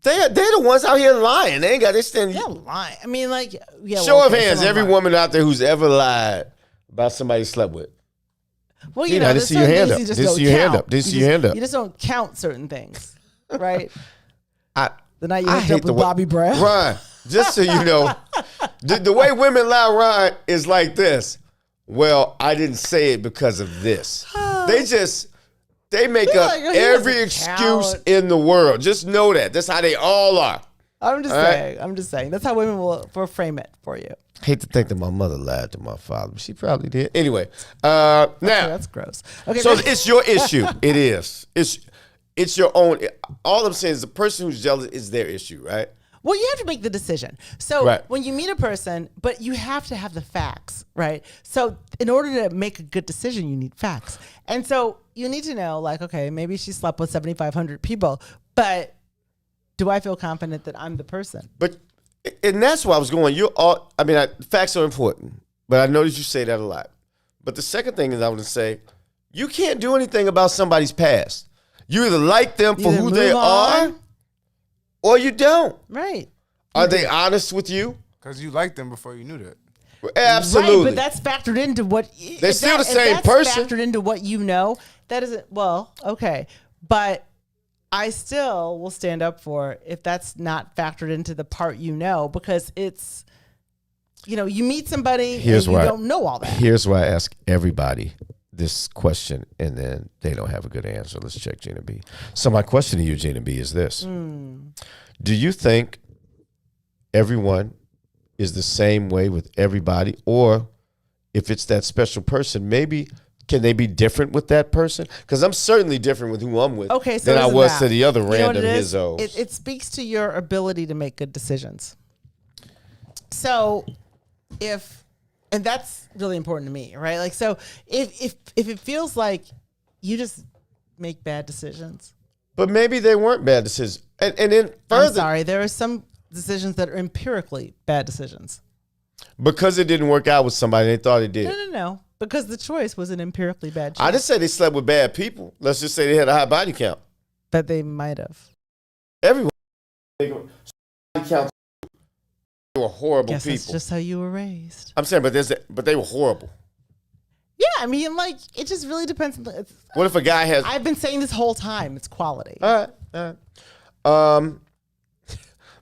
They're the ones out here lying. They ain't got this thing.
Yeah, lying. I mean, like, yeah.
Show
well,
of
okay,
hands,
some
every
lie.
woman out there who's ever lied about somebody he slept with.
Well,
Gina,
you know,
I didn't
there's
see your
certain
hand
things
up.
you just
Didn't
don't
see your hand
count.
up. Didn't
You
see your
just-
hand up.
You just don't count certain things, right?
I
The night you
I
hooked
hate
up
the
with
way,
Bobby Brown.
Ron, just so you know, the way women lie, Ron, is like this. Well, I didn't say it because of this. They make
You're
up
like, he
every
doesn't
excuse
count.
in the world. Just know that. That's how they all are.
I'm just
All right.
saying. I'm just saying. That's how women will frame it for you.
Hate to think that my mother lied to my father, but she probably did. Anyway, now.
Okay, that's gross. Okay,
So
Kris-
it's your issue. It is. It's your own. All I'm saying is the person who's jealous is their issue, right?
well, you have to make the decision. So
Right.
when you meet a person, but you have to have the facts, right? So in order to make a good decision, you need facts. And so you need to know, like, okay, maybe she slept with 7,500 people, but do I feel confident that I'm the person?
But and that's why I was going. Facts are important, but I notice you say that a lot. But the second thing is I want to say, you can't do anything about somebody's past. You either like them for
Either
who they
move
are,
on.
or you don't.
Right.
Are they honest with you?
Because you liked them before you knew that.
Absolutely.
Right, but that's factored into what
They're still the
if
same
that's
person.
Factored into what you know. That isn't well, okay, but I still will stand up for if that's not factored into the part you know, because it's, you meet somebody
Here's
and you
why-
don't know all that.
Here's why I ask everybody this question, and then they don't have a good answer. Let's check Gina B. So my question to you, Gina B, is this. Do you think everyone is the same way with everybody? Or if it's that special person, maybe can they be different with that person? Because I'm certainly different with who I'm with
Okay, so
than I
isn't
was
that-
to the other
you know what
random
it is?
hizzos.
It speaks to your ability to make good decisions. So and that's really important to me, right? Like, so if it feels like you just make bad decisions,
But maybe they weren't bad decisions. And then
I'm
further,
sorry, there are some decisions that are empirically bad decisions.
because it didn't work out with somebody, they thought it did.
No, because the choice was an empirically bad choice.
I didn't say they slept with bad people. Let's just say they had a high body count.
But they might have.
Everyone. Body count. They were horrible
Guess that's
people.
just how you were raised.
I'm saying, but they were horrible.
Yeah, I mean, like, it just really depends.
What if a guy has?
I've been saying this whole time, it's quality.
All right.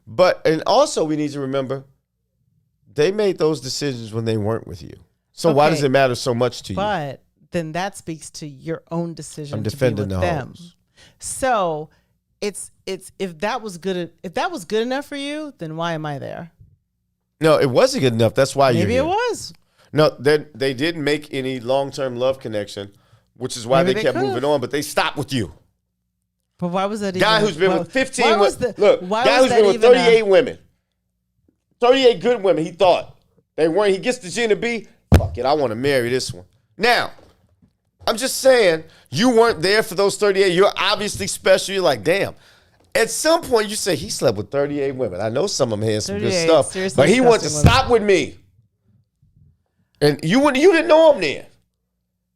But and also we need to remember, they made those decisions when they weren't with you. So why
Okay.
does it matter so much to you?
But then that speaks to your own decision
I'm
to
defending
be with
the
them.
hoes.
So it's if that was good enough for you, then why am I there?
No, it wasn't good enough. That's why
Maybe
you're
it
here.
was.
No, they didn't make any long-term love connection, which is why
Maybe
they
they
kept
could've.
moving on. But they stopped with you.
But why was that?
Guy
even,
who's been
why-
with 15
why was
women.
the-
Look,
why
guy
was
who's been
that
with
even
38 women. 38 good women, he thought. They weren't. He gets to Gina B. Fuck it, I want to marry this one. Now, I'm just saying, you weren't there for those 38. You're obviously special. You're like, damn. At some point, you say, he slept with 38 women. I know some of them had some good
38,
stuff,
seriously
but he wanted to
disgusting
stop with me. And you didn't know him then.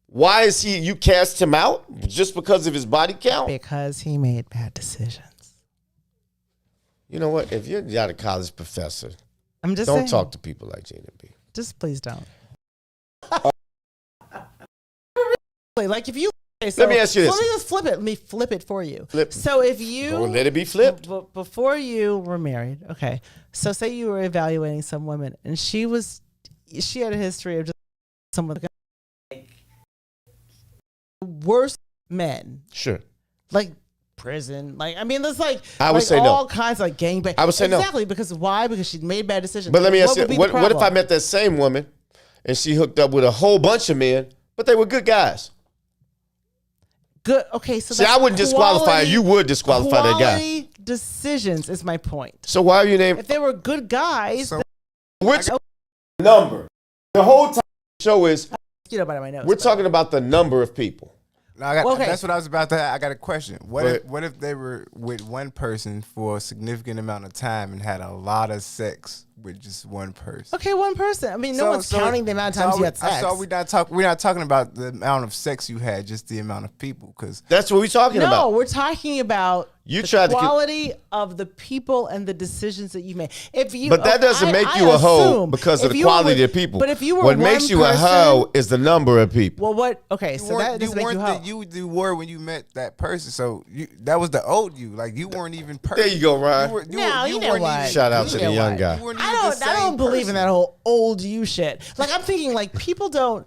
Why is you cast him out? Just because of his body count?
Because he made bad decisions.
You know what? If you're not a college professor,
I'm just
don't
saying.
talk to people like Gina B.
Just please don't. Like if you okay, so
Let me ask you this.
Let me just flip it. Let me flip it for you.
Flip.
So if you
Or let it be flipped.
before you were married, okay. So say you were evaluating some women, and she had a history of just some of the worst men,
Sure.
like prison. Like I mean, there's like
I would
like
say no.
all kinds of like gangbang.
I would say no.
exactly because why? Because she made bad decisions.
But let me ask you,
would be the
what if I
problem?
met that same woman and she hooked up with a whole bunch of men, but they were good guys?
Good. Okay, so
See, I wouldn't disqualify her. You would disqualify that guy.
Quality decisions is my point.
So why are you named?
If they were good guys,
So-
Which number? The whole time the show is,
you know, by my nose.
we're
but-
talking about the number of people.
Okay.
That's what I was about to. I got a question.
Go ahead.
What if they were with one person for a significant amount of time and had a lot of sex with just one person?
Okay, one person. I mean, no one's counting the amount of times you had sex.
So we're not talking about the amount of sex you had, just the amount of people. Because
That's what we're talking
No,
about.
we're talking about
You
the
tried to
quality of the people and the decisions that you make. If you,
But that doesn't make you a hoe because of the quality of the people.
But if you were
what
one
makes you a
person-
hoe is the number of people.
well, what? Okay, so that doesn't make you a hoe.
you were when you met that person. So that was the old you. Like you weren't even perfect.
There you go, Ryan.
No, you know
weren't
what?
even-
Shout out
You
to
know
the young
what?
guy.
you weren't
I
even the
don't. I
same
don't believe in
person.
that whole old you shit. Like I'm thinking, like people don't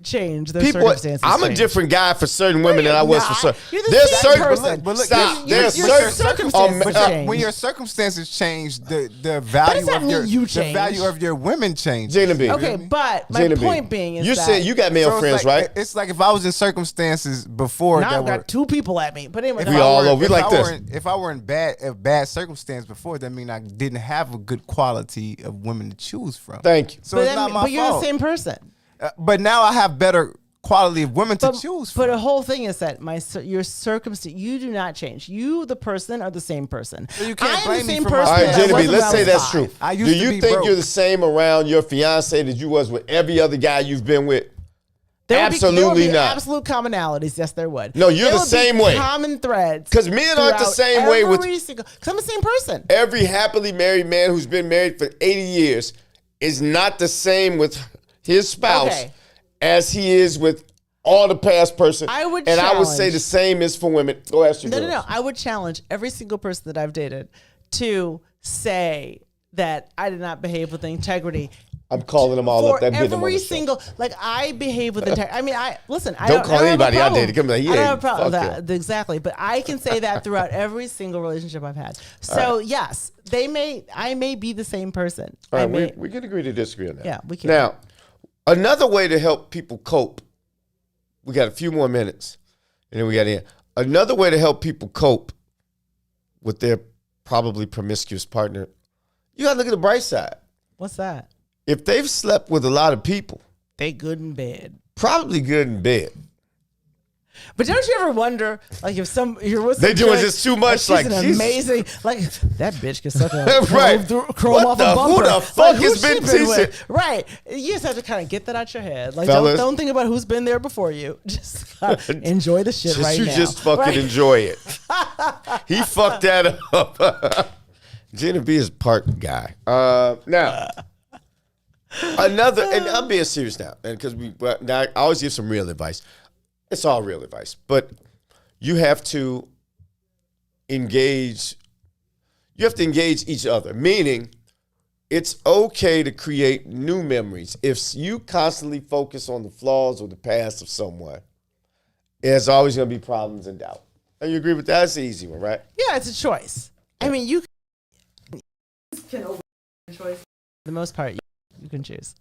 change their
People,
circumstances.
I'm a
change.
different guy for certain women than I was for
not.
certain.
You're the
There's
same
certain
person.
But look,
Stop.
your-
There's
your
certain
circumstances
But
change.
when your circumstances change, the value
that
of
mean
your
you
the
change?
value of your women change.
Gina B.
Okay, but my
Gina B.
point being is
you
that
said you got male
So it's
friends,
like,
right?
It's like if I was in circumstances before
now
that
I've
were.
got two people at me. But anyway,
If
We
I
all
were-
over. We
if
like
I
this.
were in- If I were in bad circumstance before, that mean I didn't have a good quality of women to choose from.
Thank you.
So
but,
it's
that
not
mean-
my
but you're the
fault.
same person.
But now I have better quality of women to choose from.
But the whole thing is that your circumstance, you do not change. You, the person, are the same person.
So you can't
I am
blame
the
me
same
for my
person.
All right,
that I
Gina B,
was when
let's
I
say
was
that's
5.
true.
I
Do
used to
you
be
think
broke.
you're the same around your fiance that you was with every other guy you've been with?
There would
Absolutely
be
not.
Absolute commonalities. Yes, there would.
No, you're
There
the
would be
same way.
Common threads.
'Cause men aren't the
throughout
same way with-
every single. Because I'm the same person.
Every happily married man who's been married for 80 years is not the same with his spouse
Okay.
as he is with all the past person.
I would
and I would say
challenge-
the same is for women. Go ask your
No.
girls.
I would challenge every single person that I've dated to say that I did not behave with integrity.
I'm calling them all
For
up. That bit them on
every
the show.
single, like I behave with integrity. I mean, I listen. I
Don't
don't
call
I don't
anybody
have
I
a
dated. Come
problem.
like, yeah,
I don't have a problem with
fuck
that. Exactly, but I can say that throughout every single relationship I've had. So yes, I may be the same person.
All
I
right,
may,
we can agree to disagree on that.
Yeah, we can.
Now, another way to help people cope, we got a few more minutes, and then we got to end. Another way to help people cope with their probably promiscuous partner, you got to look at the bright side.
What's that?
If they've slept with a lot of people,
They good in bed.
probably good in bed.
But don't you ever wonder, like, if you're with
They
some
doing
chick,
this too much,
and
like,
she's an
Jesus.
amazing, like that bitch can suck a
Right.
chrome
What
off
the-
a
who
bumper.
the fuck has
who's
been
she
teaching?
with? Right. You just have to kind of get that out your head. Like,
Fellas.
don't think about who's been there before you. Just enjoy the shit right
You
now.
just fucking
Right?
enjoy it. He fucked that up. Gina B is part guy. Now, another, and I'm being serious now, and because now I always give some real advice. It's all real advice, but you have to engage. You have to engage each other. Meaning, it's okay to create new memories. If you constantly focus on the flaws or the past of someone, there's always going to be problems and doubt. And you agree with that? That's the easy one, right?
Yeah, it's a choice. I mean, you can over choice. the most part, you can choose.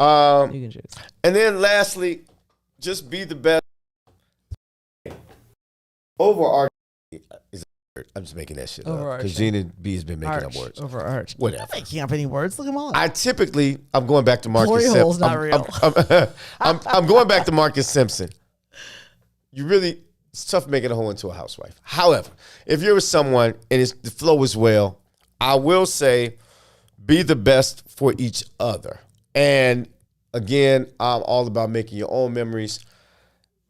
You can choose.
And then lastly, just be the best. Overarching. I'm just making that shit up. Because Gina B has been making up words.
Overarch.
Whatever.
I'm not making up any words. Look them all.
I'm going back to Marcus
Glory
Simpson.
hole's not real.
I'm going back to Marcus Simpson. It's tough making a hoe into a housewife. However, if you're with someone and the flow is well, I will say be the best for each other. And again, I'm all about making your own memories.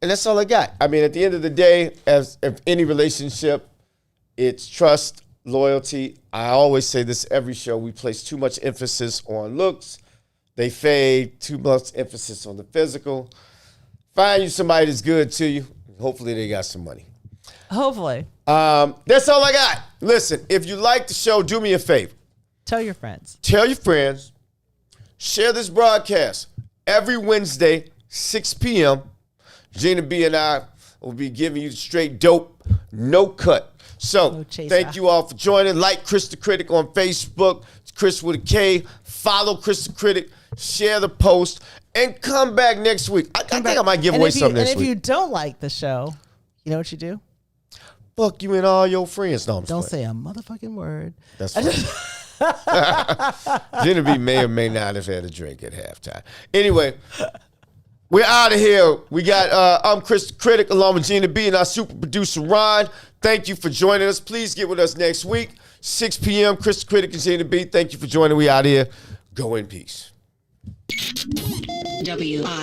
And that's all I got. I mean, at the end of the day, if any relationship, it's trust, loyalty. I always say this every show. We place too much emphasis on looks. They fade. Too much emphasis on the physical. Find you somebody that's good to you. Hopefully they got some money.
Hopefully.
That's all I got. Listen, if you like the show, do me a favor.
Tell your friends.
Tell your friends. Share this broadcast every Wednesday, 6 p.m. Gina B and I will be giving you straight dope, no cut. So thank you all for joining. Like Kris the Critic on Facebook. It's Kris with a K. Follow Kris the Critic. Share the post. And come back next week. I think I might give away something next week.
And if you don't like the show, you know what you do?
Fuck you and all your friends. No,
don't say a motherfucking word.
That's fine. Gina B may or may not have had a drink at halftime. Anyway, we're out of here. We got, I'm Kris the Critic along with Gina B and our super producer, Ron. Thank you for joining us. Please get with us next week, 6 p.m. Kris the Critic and Gina B. Thank you for joining. We out of here. Go in peace.
WII